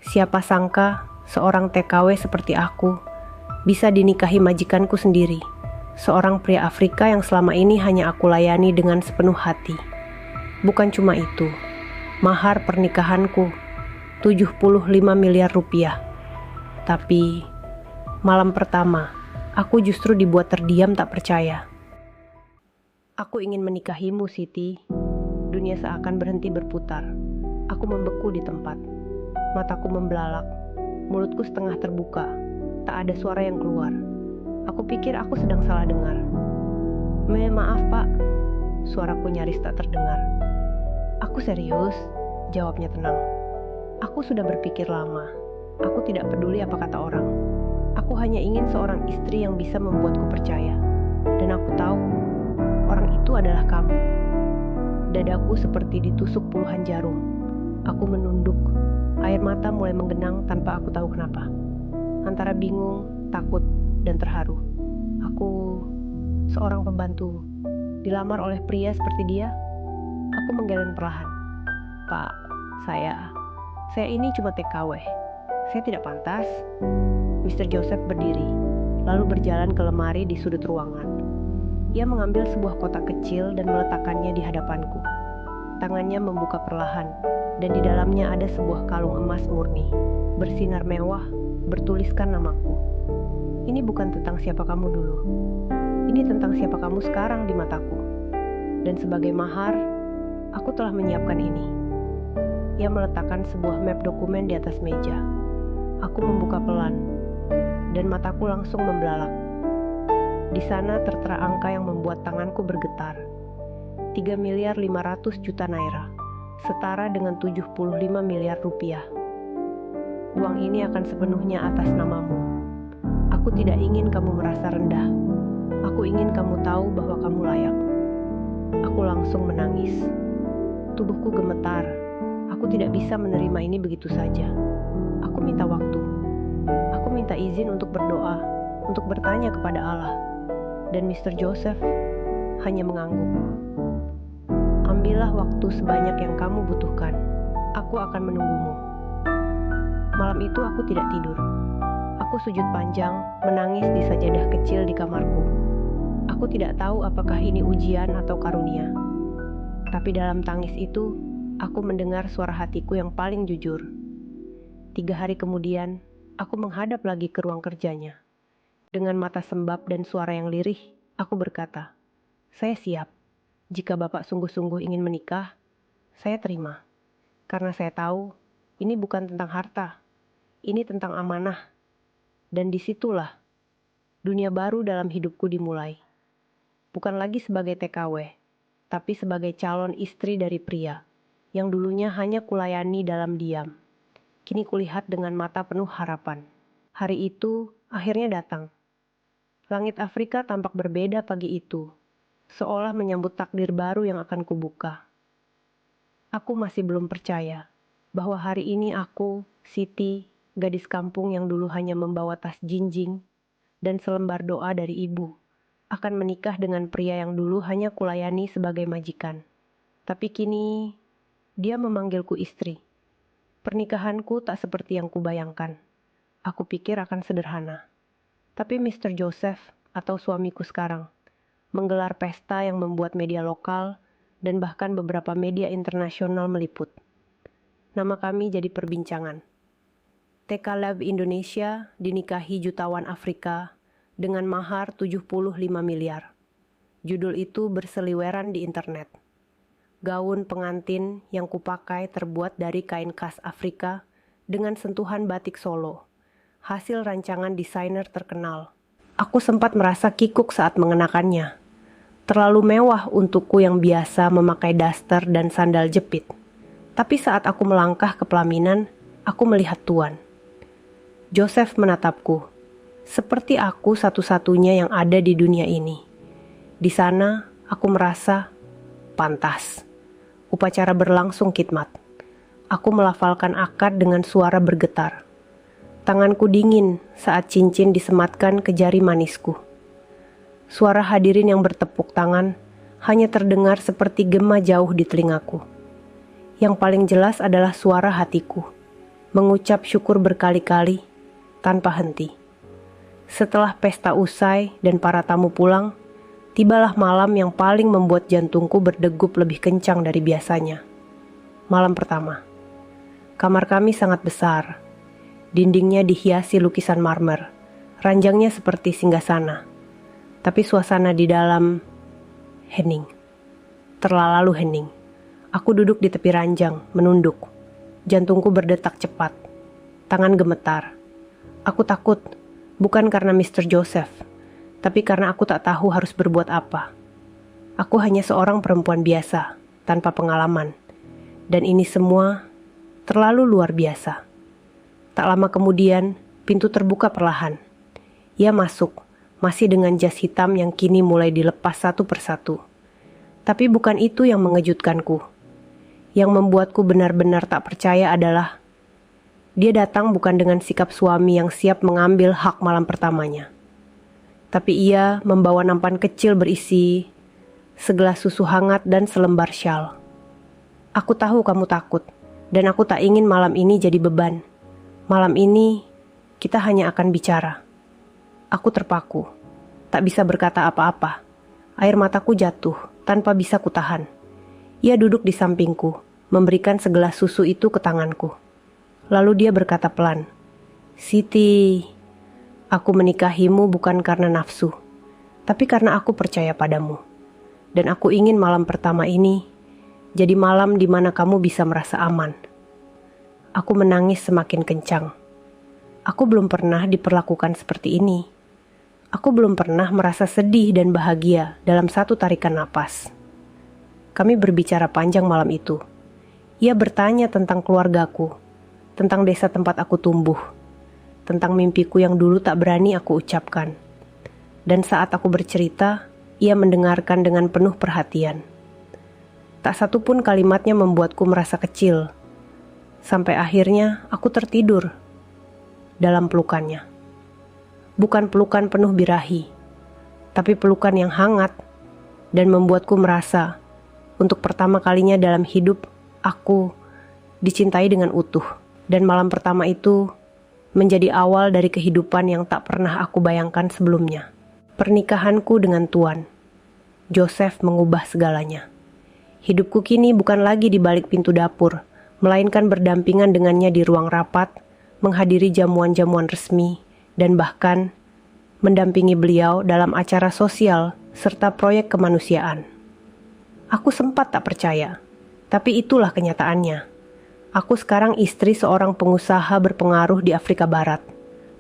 Siapa sangka seorang TKW seperti aku bisa dinikahi majikanku sendiri, seorang pria Afrika yang selama ini hanya aku layani dengan sepenuh hati. Bukan cuma itu, mahar pernikahanku 75 miliar rupiah. Tapi malam pertama, aku justru dibuat terdiam tak percaya. Aku ingin menikahimu, Siti. Dunia seakan berhenti berputar. Aku membeku di tempat. Mataku membelalak. Mulutku setengah terbuka. Tak ada suara yang keluar. Aku pikir aku sedang salah dengar. Maaf, Pak. Suaraku nyaris tak terdengar. Aku serius, jawabnya tenang. Aku sudah berpikir lama. Aku tidak peduli apa kata orang. Aku hanya ingin seorang istri yang bisa membuatku percaya. Dan aku tahu, orang itu adalah kamu. Dadaku seperti ditusuk puluhan jarum. Aku menunduk. Air mata mulai menggenang tanpa aku tahu kenapa. Antara bingung, takut, dan terharu. Aku seorang pembantu, dilamar oleh pria seperti dia. Aku menggeleng perlahan. Pak, saya ini cuma TKW. Saya tidak pantas. Mr. Joseph berdiri, lalu berjalan ke lemari di sudut ruangan. Ia mengambil sebuah kotak kecil dan meletakkannya di hadapanku. Tangannya membuka perlahan, dan di dalamnya ada sebuah kalung emas murni, bersinar mewah, bertuliskan namaku. Ini bukan tentang siapa kamu dulu. Ini tentang siapa kamu sekarang di mataku. Dan sebagai mahar, aku telah menyiapkan ini. Ia meletakkan sebuah map dokumen di atas meja. Aku membuka pelan, dan mataku langsung membelalak. Di sana tertera angka yang membuat tanganku bergetar. 3.500.000.000 naira, setara dengan 75 miliar rupiah. Uang ini akan sepenuhnya atas namamu. Aku tidak ingin kamu merasa rendah. Aku ingin kamu tahu bahwa kamu layak. Aku langsung menangis. Tubuhku gemetar. Aku tidak bisa menerima ini begitu saja. Aku minta waktu. Aku minta izin untuk berdoa, untuk bertanya kepada Allah. Dan Mr. Joseph hanya mengangguk. Ambillah waktu sebanyak yang kamu butuhkan. Aku akan menunggumu. Malam itu aku tidak tidur. Aku sujud panjang, menangis di sajadah kecil di kamarku. Aku tidak tahu apakah ini ujian atau karunia. Tapi dalam tangis itu, aku mendengar suara hatiku yang paling jujur. 3 hari kemudian, aku menghadap lagi ke ruang kerjanya. Dengan mata sembab dan suara yang lirih, aku berkata, "Saya siap. Jika Bapak sungguh-sungguh ingin menikah, saya terima. Karena saya tahu, ini bukan tentang harta. Ini tentang amanah." Dan disitulah, dunia baru dalam hidupku dimulai. Bukan lagi sebagai TKW, tapi sebagai calon istri dari pria, yang dulunya hanya kulayani dalam diam. Kini kulihat dengan mata penuh harapan. Hari itu akhirnya datang. Langit Afrika tampak berbeda pagi itu, seolah menyambut takdir baru yang akan kubuka. Aku masih belum percaya bahwa hari ini aku, Siti, gadis kampung yang dulu hanya membawa tas jinjing dan selembar doa dari ibu, akan menikah dengan pria yang dulu hanya kulayani sebagai majikan. Tapi kini, dia memanggilku istri. Pernikahanku tak seperti yang kubayangkan. Aku pikir akan sederhana. Tapi Mr. Joseph, atau suamiku sekarang, menggelar pesta yang membuat media lokal dan bahkan beberapa media internasional meliput. Nama kami jadi perbincangan. TK Lab Indonesia dinikahi jutawan Afrika dengan mahar 75 miliar. Judul itu berseliweran di internet. Gaun pengantin yang kupakai terbuat dari kain khas Afrika dengan sentuhan batik Solo, hasil rancangan desainer terkenal. Aku sempat merasa kikuk saat mengenakannya. Terlalu mewah untukku yang biasa memakai daster dan sandal jepit. Tapi saat aku melangkah ke pelaminan, aku melihat Tuan. Joseph menatapku, seperti aku satu-satunya yang ada di dunia ini. Di sana, aku merasa pantas. Upacara berlangsung khidmat. Aku melafalkan akad dengan suara bergetar. Tanganku dingin saat cincin disematkan ke jari manisku. Suara hadirin yang bertepuk tangan hanya terdengar seperti gema jauh di telingaku. Yang paling jelas adalah suara hatiku. mengucap syukur berkali-kali tanpa henti. Setelah pesta usai dan para tamu pulang, tibalah malam yang paling membuat jantungku berdegup lebih kencang dari biasanya. Malam pertama. Kamar kami sangat besar. Dindingnya dihiasi lukisan marmer. Ranjangnya seperti singgasana. Tapi suasana di dalam hening. Terlalu hening. Aku duduk di tepi ranjang, menunduk. Jantungku berdetak cepat. Tangan gemetar. Aku takut, bukan karena Mr. Joseph, tapi karena aku tak tahu harus berbuat apa. Aku hanya seorang perempuan biasa, tanpa pengalaman. Dan ini semua terlalu luar biasa. Tak lama kemudian, pintu terbuka perlahan. Ia masuk, masih dengan jas hitam yang kini mulai dilepas satu persatu. Tapi bukan itu yang mengejutkanku. Yang membuatku benar-benar tak percaya adalah dia datang bukan dengan sikap suami yang siap mengambil hak malam pertamanya. Tapi ia membawa nampan kecil berisi segelas susu hangat dan selembar syal. Aku tahu kamu takut, dan aku tak ingin malam ini jadi beban. Malam ini, kita hanya akan bicara. Aku terpaku, tak bisa berkata apa-apa. Air mataku jatuh, tanpa bisa kutahan. Ia duduk di sampingku, memberikan segelas susu itu ke tanganku. Lalu dia berkata pelan, "Siti, aku menikahimu bukan karena nafsu, tapi karena aku percaya padamu. Dan aku ingin malam pertama ini jadi malam di mana kamu bisa merasa aman." Aku menangis semakin kencang. Aku belum pernah diperlakukan seperti ini. Aku belum pernah merasa sedih dan bahagia dalam satu tarikan napas. Kami berbicara panjang malam itu. Ia bertanya tentang keluargaku, tentang desa tempat aku tumbuh, tentang mimpiku yang dulu tak berani aku ucapkan. Dan saat aku bercerita, ia mendengarkan dengan penuh perhatian. Tak satu pun kalimatnya membuatku merasa kecil. Sampai akhirnya aku tertidur dalam pelukannya. Bukan pelukan penuh birahi, tapi pelukan yang hangat dan membuatku merasa untuk pertama kalinya dalam hidup aku dicintai dengan utuh. Dan malam pertama itu menjadi awal dari kehidupan yang tak pernah aku bayangkan sebelumnya. Pernikahanku dengan Tuan. Joseph mengubah segalanya. Hidupku kini bukan lagi di balik pintu dapur, melainkan berdampingan dengannya di ruang rapat, menghadiri jamuan-jamuan resmi, dan bahkan mendampingi beliau dalam acara sosial serta proyek kemanusiaan. Aku sempat tak percaya, tapi itulah kenyataannya. Aku sekarang istri seorang pengusaha berpengaruh di Afrika Barat,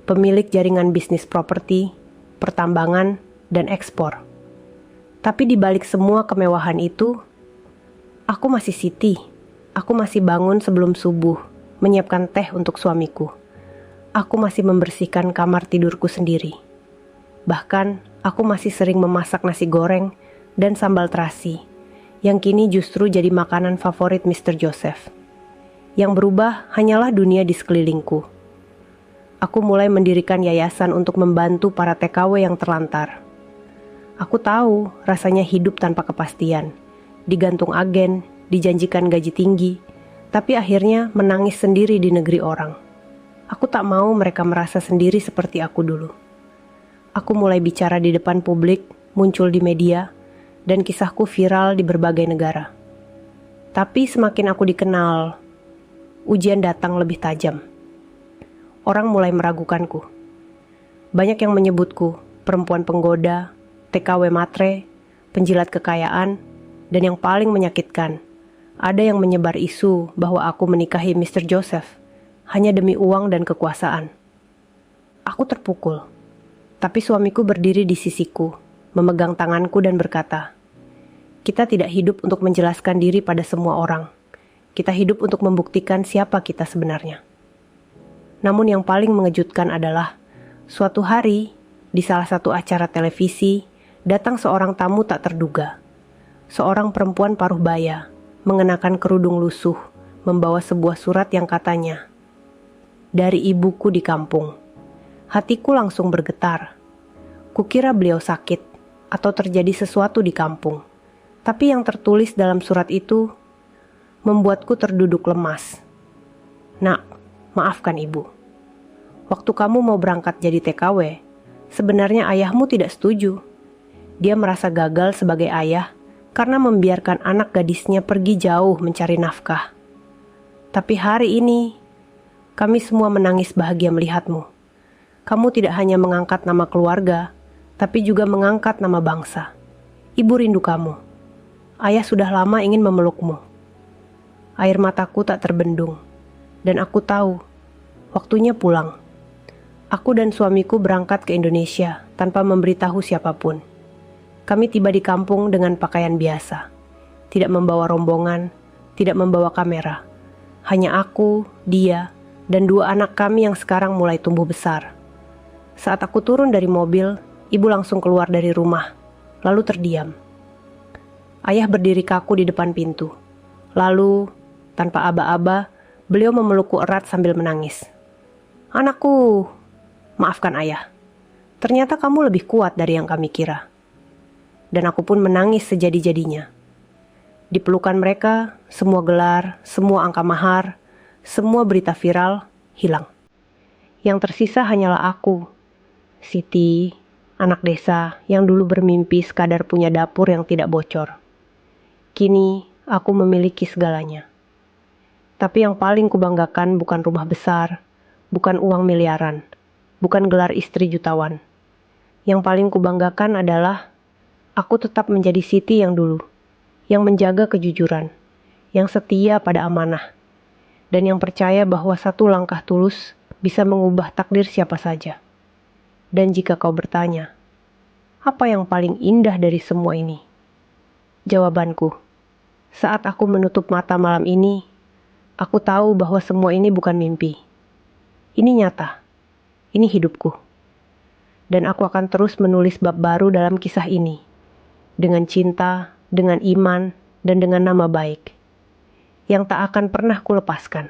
pemilik jaringan bisnis properti, pertambangan, dan ekspor. Tapi di balik semua kemewahan itu, aku masih Siti. Aku masih bangun sebelum subuh, menyiapkan teh untuk suamiku. Aku masih membersihkan kamar tidurku sendiri. Bahkan, aku masih sering memasak nasi goreng dan sambal terasi, yang kini justru jadi makanan favorit Mr. Joseph. Yang berubah hanyalah dunia di sekelilingku. Aku mulai mendirikan yayasan untuk membantu para TKW yang terlantar. Aku tahu rasanya hidup tanpa kepastian, digantung agen, dijanjikan gaji tinggi, tapi akhirnya menangis sendiri di negeri orang. Aku tak mau mereka merasa sendiri seperti aku dulu. Aku mulai bicara di depan publik, muncul di media, dan kisahku viral di berbagai negara. Tapi semakin aku dikenal, ujian datang lebih tajam. Orang mulai meragukanku. Banyak yang menyebutku perempuan penggoda, TKW matre, penjilat kekayaan, dan yang paling menyakitkan, ada yang menyebar isu bahwa aku menikahi Mr. Joseph hanya demi uang dan kekuasaan. Aku terpukul, tapi suamiku berdiri di sisiku, memegang tanganku dan berkata, "Kita tidak hidup untuk menjelaskan diri pada semua orang. Kita hidup untuk membuktikan siapa kita sebenarnya." Namun yang paling mengejutkan adalah, suatu hari, di salah satu acara televisi, datang seorang tamu tak terduga. Seorang perempuan paruh baya, mengenakan kerudung lusuh, membawa sebuah surat yang katanya, "Dari ibuku di kampung." Hatiku langsung bergetar. Kukira beliau sakit, atau terjadi sesuatu di kampung. Tapi yang tertulis dalam surat itu membuatku terduduk lemas. "Nak, Maafkan ibu. Waktu kamu mau berangkat jadi TKW, sebenarnya ayahmu tidak setuju. Dia merasa gagal sebagai ayah karena membiarkan anak gadisnya pergi jauh mencari nafkah. Tapi hari ini, kami semua menangis bahagia melihatmu. Kamu tidak hanya mengangkat nama keluarga, tapi juga mengangkat nama bangsa. Ibu rindu kamu. Ayah sudah lama ingin memelukmu. Air mataku tak terbendung, dan aku tahu, waktunya pulang. Aku dan suamiku berangkat ke Indonesia tanpa memberitahu siapapun. Kami tiba di kampung dengan pakaian biasa. Tidak membawa rombongan, tidak membawa kamera. Hanya aku, dia, dan 2 anak kami yang sekarang mulai tumbuh besar. Saat aku turun dari mobil, ibu langsung keluar dari rumah, lalu terdiam. Ayah berdiri kaku di depan pintu. Lalu, tanpa aba-aba, beliau memelukku erat sambil menangis. "Anakku, maafkan ayah. Ternyata kamu lebih kuat dari yang kami kira." Dan aku pun menangis sejadi-jadinya. Di pelukan mereka, semua gelar, semua angka mahar, semua berita viral hilang. Yang tersisa hanyalah aku, Siti, anak desa yang dulu bermimpi sekadar punya dapur yang tidak bocor. Kini, aku memiliki segalanya. Tapi yang paling kubanggakan bukan rumah besar, bukan uang miliaran, bukan gelar istri jutawan. Yang paling kubanggakan adalah aku tetap menjadi Siti yang dulu, yang menjaga kejujuran, yang setia pada amanah, dan yang percaya bahwa satu langkah tulus bisa mengubah takdir siapa saja. Dan jika kau bertanya, apa yang paling indah dari semua ini? Jawabanku, saat aku menutup mata malam ini, aku tahu bahwa semua ini bukan mimpi. Ini nyata, ini hidupku. Dan aku akan terus menulis bab baru dalam kisah ini, dengan cinta, dengan iman, dan dengan nama baik, yang tak akan pernah kulepaskan.